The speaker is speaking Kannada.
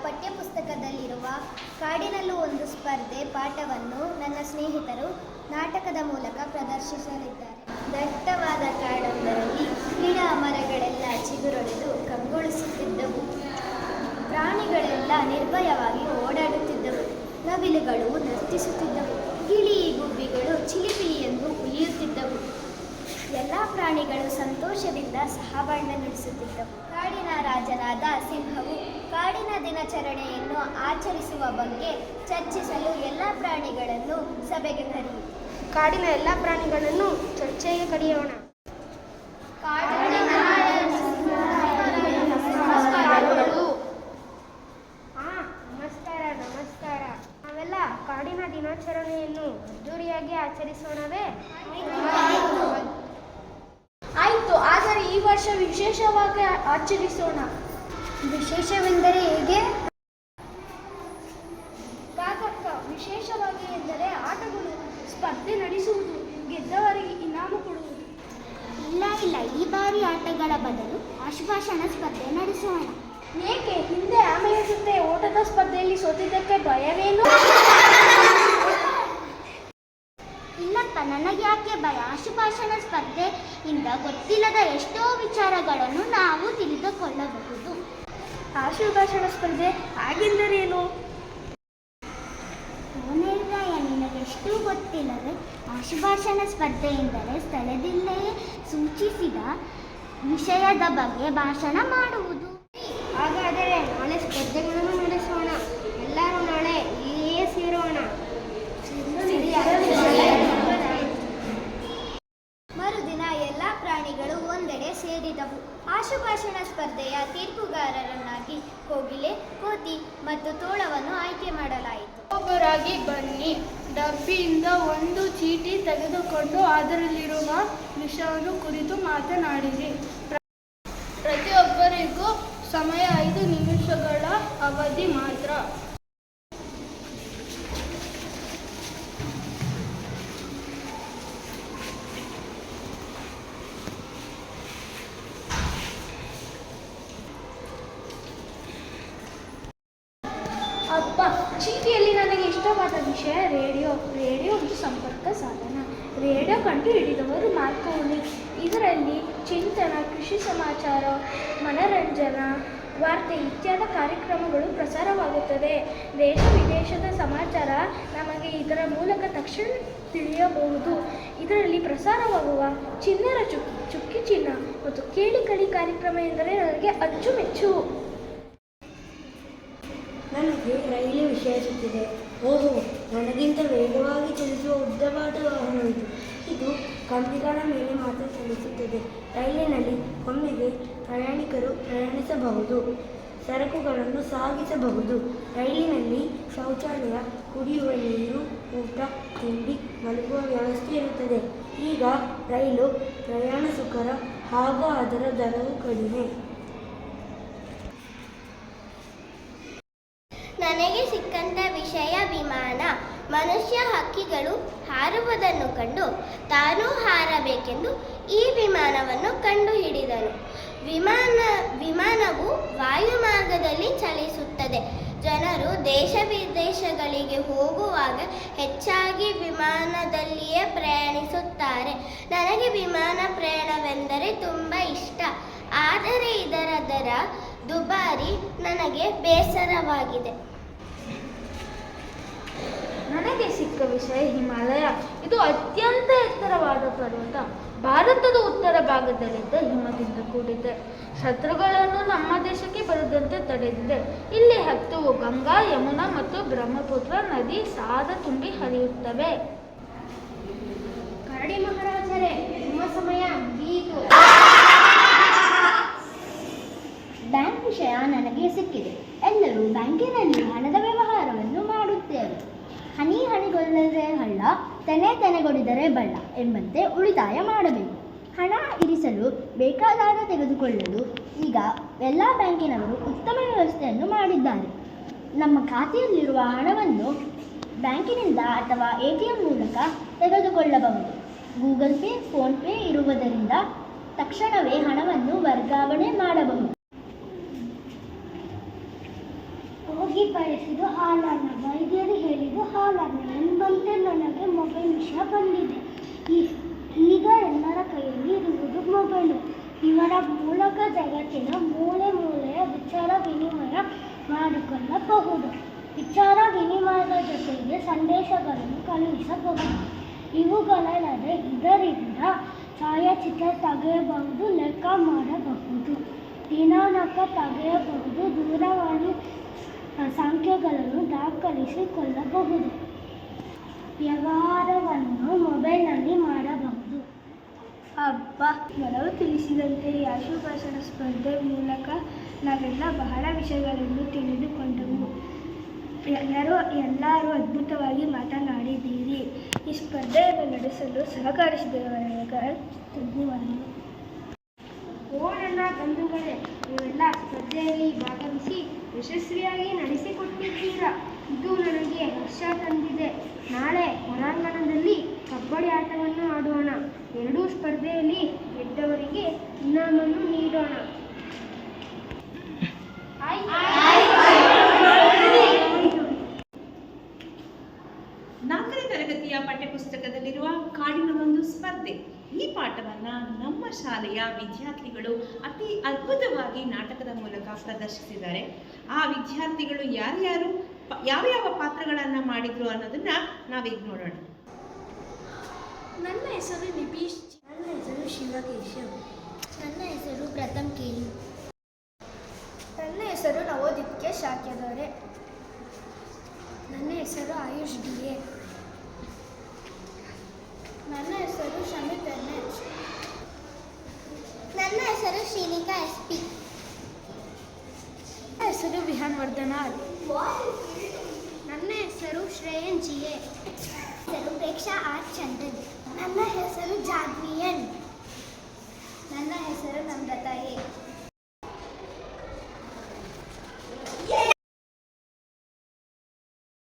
ಪಠ್ಯಪುಸ್ತಕದಲ್ಲಿರುವ ಕಾಡಿನಲ್ಲೂ ಒಂದು ಸ್ಪರ್ಧೆ ಪಾಠವನ್ನು ನನ್ನ ಸ್ನೇಹಿತರು ನಾಟಕದ ಮೂಲಕ ಪ್ರದರ್ಶಿಸಲಿದ್ದಾರೆ. ದಟ್ಟವಾದ ಕಾಡೊಂದರಲ್ಲಿ ಗಿಡ ಮರಗಳೆಲ್ಲ ಚಿಗುರೊಡೆದು ಕಂಗೊಳಿಸುತ್ತಿದ್ದವು. ಪ್ರಾಣಿಗಳೆಲ್ಲ ನಿರ್ಭಯವಾಗಿ ಓಡಾಡುತ್ತಿದ್ದವು. ನವಿಲುಗಳು ನರ್ತಿಸುತ್ತಿದ್ದವು. ಗಿಳಿ ಗುಬ್ಬಿಗಳು ಚಿಲಿಪಿಲಿ ಎಂದು ಉಲಿಯುತ್ತಿದ್ದವು. ಎಲ್ಲ ಪ್ರಾಣಿಗಳು ಸಂತೋಷದಿಂದ ಸಹಬಾಳ್ವೆ ನಡೆಸುತ್ತಿದ್ದವು. ಕಾಡಿನ ರಾಜನಾದ ಸಿಂಹವು ಕಾಡಿನ ದಿನಾಚರಣೆಯನ್ನು ಆಚರಿಸುವ ಬಗ್ಗೆ ಚರ್ಚಿಸಲು ಎಲ್ಲ ಪ್ರಾಣಿಗಳನ್ನು ಸಭೆಗೆ ಕರೆಯಿತು. ಕಾಡಿನ ಎಲ್ಲ ಪ್ರಾಣಿಗಳನ್ನು ಚರ್ಚೆಗೆ ಕರೆಯೋಣ. ನಮಸ್ಕಾರ. ನಾವೆಲ್ಲ ಕಾಡಿನ ದಿನಾಚರಣೆಯನ್ನು ಅದ್ದೂರಿಯಾಗಿ ಆಚರಿಸೋಣವೇ? ಆಯಿತು, ಆದರೆ ಈ ವರ್ಷ ವಿಶೇಷವಾಗಿ ಆಚರಿಸೋಣ. ವಿಶೇಷವೆಂದರೆ ಹೇಗೆ? ಕಾಕಕ್ಕ, ವಿಶೇಷವಾಗಿ ಎಂದರೆ ಆಟಗಳು, ಸ್ಪರ್ಧೆ ನಡೆಸುವುದು, ಗೆದ್ದವರಿಗೆ ಇನಾಮು ಕೊಡುವುದು. ಇಲ್ಲ, ಈ ಬಾರಿ ಆಟಗಳ ಬದಲು ಆಶುಭಾಷಣ ಸ್ಪರ್ಧೆ ನಡೆಸೋಣ. ಏಕೆ? ಹಿಂದೆ ಆಮೆಯ ಜೊತೆ ಓಟದ ಸ್ಪರ್ಧೆಯಲ್ಲಿ ಸೋತಿದ್ದಕ್ಕೆ ಭಯವೇನು? ಇಲ್ಲಪ್ಪ, ನನಗೆ ಯಾಕೆ ಭಯ? ಆಶುಭಾಷಣ ಸ್ಪರ್ಧೆಯಿಂದ ಗೊತ್ತಿಲ್ಲದ ಎಷ್ಟೋ ವಿಚಾರಗಳನ್ನು ನಾವು ತಿಳಿದುಕೊಳ್ಳಬಹುದು. ಆಶುಭಾಷಣ ಸ್ಪರ್ಧೆ ಹಾಗೆಂದರೇನು? ನಿರ್ಣಯ ನಿನಗೆಷ್ಟು ಗೊತ್ತಿಲ್ಲವೇ? ಆಶುಭಾಷಣ ಸ್ಪರ್ಧೆ ಎಂದರೆ ಸ್ಥಳದಲ್ಲಿಯೇ ಸೂಚಿಸಿದ ವಿಷಯದ ಬಗ್ಗೆ ಭಾಷಣ ಮಾಡುವುದು. ಹಾಗಾದರೆ ನಾಳೆ ಸ್ಪರ್ಧೆಗಳನ್ನು ನಡೆಸೋಣ. ಎಲ್ಲರೂ ನಾಳೆ ಇಲ್ಲಿಯೇ ಸೇರೋಣ. ಮರುದಿನ ಎಲ್ಲ ಪ್ರಾಣಿಗಳು ಒಂದೆಡೆ ಸೇರಿದವು. ಆಶುಭಾಷಣ ಸ್ಪರ್ಧೆಯ ತೀರ್ಪುಗಾರರನ್ನಾಗಿ ಕೋಗಿಲೆ, ಕೋತಿ ಮತ್ತು ತೋಳವನ್ನು ಆಯ್ಕೆ ಮಾಡಲಾಯಿತು. ಒಬ್ಬರಾಗಿ ಬನ್ನಿ. ಡಬ್ಬಿಯಿಂದ ಒಂದು ಚೀಟಿ ತೆಗೆದುಕೊಂಡು ಅದರಲ್ಲಿರುವ ವಿಷಯವನ್ನು ಕುರಿತು ಮಾತನಾಡಿರಿ. ಪ್ರತಿಯೊಬ್ಬರಿಗೂ ಸಮಯ 5 ನಿಮಿಷಗಳ ಅವಧಿ ಮಾತ್ರ. ಅಪ್ಪ, ಚೀಟಿಯಲ್ಲಿ ನನಗೆ ಇಷ್ಟವಾದ ವಿಷಯ ರೇಡಿಯೋ ಒಂದು ಸಂಪರ್ಕ ಸಾಧನ. ರೇಡಿಯೋ ಕಂಡು ಹಿಡಿದವರು ಮಾರ್ಕೋನಿ. ಇದರಲ್ಲಿ ಚಿಂತನ, ಕೃಷಿ ಸಮಾಚಾರ, ಮನರಂಜನಾ, ವಾರ್ತೆ ಇತ್ಯಾದಿ ಕಾರ್ಯಕ್ರಮಗಳು ಪ್ರಸಾರವಾಗುತ್ತದೆ. ದೇಶ ವಿದೇಶದ ಸಮಾಚಾರ ನಮಗೆ ಇದರ ಮೂಲಕ ತಕ್ಷಣ ತಿಳಿಯಬಹುದು. ಇದರಲ್ಲಿ ಪ್ರಸಾರವಾಗುವ ಚಿನ್ನರ ಚುಕ್ಕಿ ಚಿನ್ನ ಮತ್ತು ಕೇಳಿ ಕಾರ್ಯಕ್ರಮ ಎಂದರೆ ನನಗೆ ಅಚ್ಚುಮೆಚ್ಚು. ನನಗೆ ರೈಲು ವಿಷಯ ಸಿಕ್ಕಿದೆ. ಓಹೋ, ನನಗಿಂತ ವೇಗವಾಗಿ ಚಲಿಸುವ ಉದ್ದವಾದ ವಾಹನವಿದು. ಇದು ಕಂಬಿಗಳ ಮೇಲೆ ಮಾತ್ರ ಚಲಿಸುತ್ತದೆ. ರೈಲಿನಲ್ಲಿ ಒಮ್ಮೆಗೆ ಪ್ರಯಾಣಿಕರು ಪ್ರಯಾಣಿಸಬಹುದು, ಸರಕುಗಳನ್ನು ಸಾಗಿಸಬಹುದು. ರೈಲಿನಲ್ಲಿ ಶೌಚಾಲಯ, ಕುಡಿಯುವ ನೀರು, ಊಟ, ತಿಂಡಿ, ಮಲಗುವ ವ್ಯವಸ್ಥೆ ಇರುತ್ತದೆ. ಈಗ ರೈಲು ಪ್ರಯಾಣ ಸುಕರ ಹಾಗೂ ಅದರ ದರವು ಕಡಿಮೆ. ನನಗೆ ಸಿಕ್ಕಂತ ವಿಷಯ ವಿಮಾನ. ಮನುಷ್ಯ ಹಕ್ಕಿಗಳು ಹಾರುವುದನ್ನು ಕಂಡು ತಾನೂ ಹಾರಬೇಕೆಂದು ಈ ವಿಮಾನವನ್ನು ಕಂಡುಹಿಡಿದನು. ವಿಮಾನವು ವಾಯುಮಾರ್ಗದಲ್ಲಿ ಚಲಿಸುತ್ತದೆ. ಜನರು ದೇಶ ವಿದೇಶಗಳಿಗೆ ಹೋಗುವಾಗ ಹೆಚ್ಚಾಗಿ ವಿಮಾನದಲ್ಲಿಯೇ ಪ್ರಯಾಣಿಸುತ್ತಾರೆ. ನನಗೆ ವಿಮಾನ ಪ್ರಯಾಣವೆಂದರೆ ತುಂಬ ಇಷ್ಟ. ಆದರೆ ಇದರ ದರ ದುಬಾರಿ. ನನಗೆ ಬೇಸರವಾಗಿದೆ. ನನಗೆ ಸಿಕ್ಕ ವಿಷಯ ಹಿಮಾಲಯ. ಇದು ಅತ್ಯಂತ ಎತ್ತರವಾದ ಪರ್ವತ. ಭಾರತದ ಉತ್ತರ ಭಾಗದಲ್ಲಿದ್ದ ಹಿಮದಿಂದ ಕೂಡಿದೆ. ಶತ್ರುಗಳನ್ನು ನಮ್ಮ ದೇಶಕ್ಕೆ ಬರದಂತೆ ತಡೆದಿದೆ. ಇಲ್ಲಿ ಹತ್ತುವು ಗಂಗಾ, ಯಮುನಾ ಮತ್ತು ಬ್ರಹ್ಮಪುತ್ರ ನದಿ ಸಾದ ತುಂಬಿ ಹರಿಯುತ್ತವೆ. ಕರಡಿ ಮಹಾರಾಜರೇ, ನಿಮ್ಮ ಸಮಯ ಮುಗಿಯಿತು. ಬ್ಯಾಂಕ್ ವಿಷಯ ನನಗೆ ಸಿಕ್ಕಿದೆ. ಎಲ್ಲರೂ ಬ್ಯಾಂಕಿನಲ್ಲಿ ಹಣದ ವ್ಯವಹಾರವನ್ನು ಮಾಡುತ್ತೇವೆ. ಹನಿಗೊಳ್ಳದೆ ಹಳ್ಳ, ತೆನೆಗೊಡಿದರೆ ಬಳ್ಳ ಎಂಬಂತೆ ಉಳಿತಾಯ ಮಾಡಬೇಕು. ಹಣ ಇರಿಸಲು ಬೇಕಾದಾಗ ತೆಗೆದುಕೊಳ್ಳಲು ಈಗ ಎಲ್ಲ ಬ್ಯಾಂಕಿನವರು ಉತ್ತಮ ವ್ಯವಸ್ಥೆಯನ್ನು ಮಾಡಿದ್ದಾರೆ. ನಮ್ಮ ಖಾತೆಯಲ್ಲಿರುವ ಹಣವನ್ನು ಬ್ಯಾಂಕಿನಿಂದ ಅಥವಾ ATM ಮೂಲಕ ತೆಗೆದುಕೊಳ್ಳಬಹುದು. ಗೂಗಲ್ ಪೇ, ಫೋನ್ಪೇ ಇರುವುದರಿಂದ ತಕ್ಷಣವೇ ಹಣವನ್ನು ವರ್ಗಾವಣೆ ಮಾಡಬಹುದು. ಬಯಸಿದ್ದು ಹಾಲನ್ನ, ವೈದ್ಯರು ಹೇಳಿದ್ದು ಹಾಲನ್ನ ಎಂಬಂತೆ ನನಗೆ ಮೊಬೈಲ್ ವಿಷಯ ಬಂದಿದೆ. ಈಗ ಎಲ್ಲರ ಕೈಯಲ್ಲಿ ಇರುವುದು ಮೊಬೈಲು. ಇವರ ಮೂಲಕ ಜಗತ್ತಿನ ಮೂಲೆ ಮೂಲೆಯ ವಿಚಾರ ವಿನಿಮಯ ಮಾಡಿಕೊಳ್ಳಬಹುದು. ವಿಚಾರ ವಿನಿಮಯದ ಜೊತೆಗೆ ಸಂದೇಶಗಳನ್ನು ಕಳುಹಿಸಬಹುದು. ಇವುಗಳಲ್ಲದೆ ಇದರಿಂದ ಛಾಯಾಚಿತ್ರ ತೆಗೆಯಬಹುದು, ಲೆಕ್ಕ ಮಾಡಬಹುದು, ದಿನಾಂಕ ತೆಗೆಯಬಹುದು, ದೂರವಾಣಿ ಸಂಖ್ಯೆಗಳನ್ನು ದಾಖಲಿಸಿಕೊಳ್ಳಬಹುದು. ವ್ಯವಹಾರವನ್ನು ಮೊಬೈಲ್ನಲ್ಲಿ ಮಾಡಬಹುದು. ಮೊದಲು ತಿಳಿಸಿದಂತೆ ಈ ಆಶುಭಾಷಣ ಸ್ಪರ್ಧೆ ಮೂಲಕ ನಾವೆಲ್ಲ ಬಹಳ ವಿಷಯಗಳನ್ನು ತಿಳಿದುಕೊಂಡೆವು. ಎಲ್ಲರೂ ಅದ್ಭುತವಾಗಿ ಮಾತನಾಡಿದ್ದೀರಿ. ಈ ಸ್ಪರ್ಧೆಯನ್ನು ನಡೆಸಲು ಸಹಕರಿಸಿದವರಿಗೆ ಧನ್ಯವಾದಗಳು. ನನ್ನ ಬಂಧುಗಳೇ, ನೀವೆಲ್ಲ ಸ್ಪರ್ಧೆಯಲ್ಲಿ ಭಾಗವಹಿಸಿ ಯಶಸ್ವಿಯಾಗಿ ನಡೆಸಿಕೊಟ್ಟಿದ್ದೀರಾ. ಇದು ನನಗೆ ಹರ್ಷ ತಂದಿದೆ. ನಾಳೆ ಹೊರಾಂಗಣದಲ್ಲಿ ಕಬಡ್ಡಿ ಆಟವನ್ನು ಆಡೋಣ. ಎರಡೂ ಸ್ಪರ್ಧೆಯಲ್ಲಿ ಗೆದ್ದವರಿಗೆ ಇನಾಮನ್ನು ನೀಡೋಣ. ನಾಲ್ಕನೇ ತರಗತಿಯ ಪಠ್ಯಪುಸ್ತಕದಲ್ಲಿರುವ ಕಾಡಿನ ಒಂದು ಸ್ಪರ್ಧೆ. ಈ ಪಾಠವನ್ನು ನಮ್ಮ ಶಾಲೆಯ ವಿದ್ಯಾರ್ಥಿಗಳು ಅತಿ ಅದ್ಭುತವಾಗಿ ನಾಟಕದ ಮೂಲಕ ಪ್ರದರ್ಶಿಸಿದ್ದಾರೆ. ಆ ವಿದ್ಯಾರ್ಥಿಗಳು ಯಾರ್ಯಾರು ಯಾವ ಪಾತ್ರಗಳನ್ನು ಮಾಡಿದ್ರು ಅನ್ನೋದನ್ನ ನಾವೀಗ ನೋಡೋಣ. ನನ್ನ ಹೆಸರು ನಿಬೀಶ್. ನನ್ನ ಹೆಸರು ಶಿವಕೇಶವ್. ನನ್ನ ಹೆಸರು ಪ್ರಥಮ್ ಕೇಲಿ. ನನ್ನ ಹೆಸರು ನವೋದಿತ್ಯ ಶಾಕ್ಯದವರೆ. ನನ್ನ ಹೆಸರು ಆಯುಷ್ ಡಿ.ಎ. ನನ್ನ ಹೆಸರು ಶಮಿತ್ ಎನ್.ಎಚ್. ನನ್ನ ಹೆಸರು ಶ್ರೀನಿಕಾ ಎಸ್.ಪಿ. ನನ್ನ ಹೆಸರು ವಿಹಾನ್ ವರ್ಧನಾಲ್. ನನ್ನ ಹೆಸರು ಶ್ರೇಯನ್ ಜಿ.ಎ. ಹೆಸರು ಪ್ರೇಕ್ಷಾ ಆರ್ ಚಂದ್ರನ್. ನನ್ನ ಹೆಸರು ಜಾನ್ವಿಯನ್. ನನ್ನ ಹೆಸರು ನಮ್ರತಾ ಎ.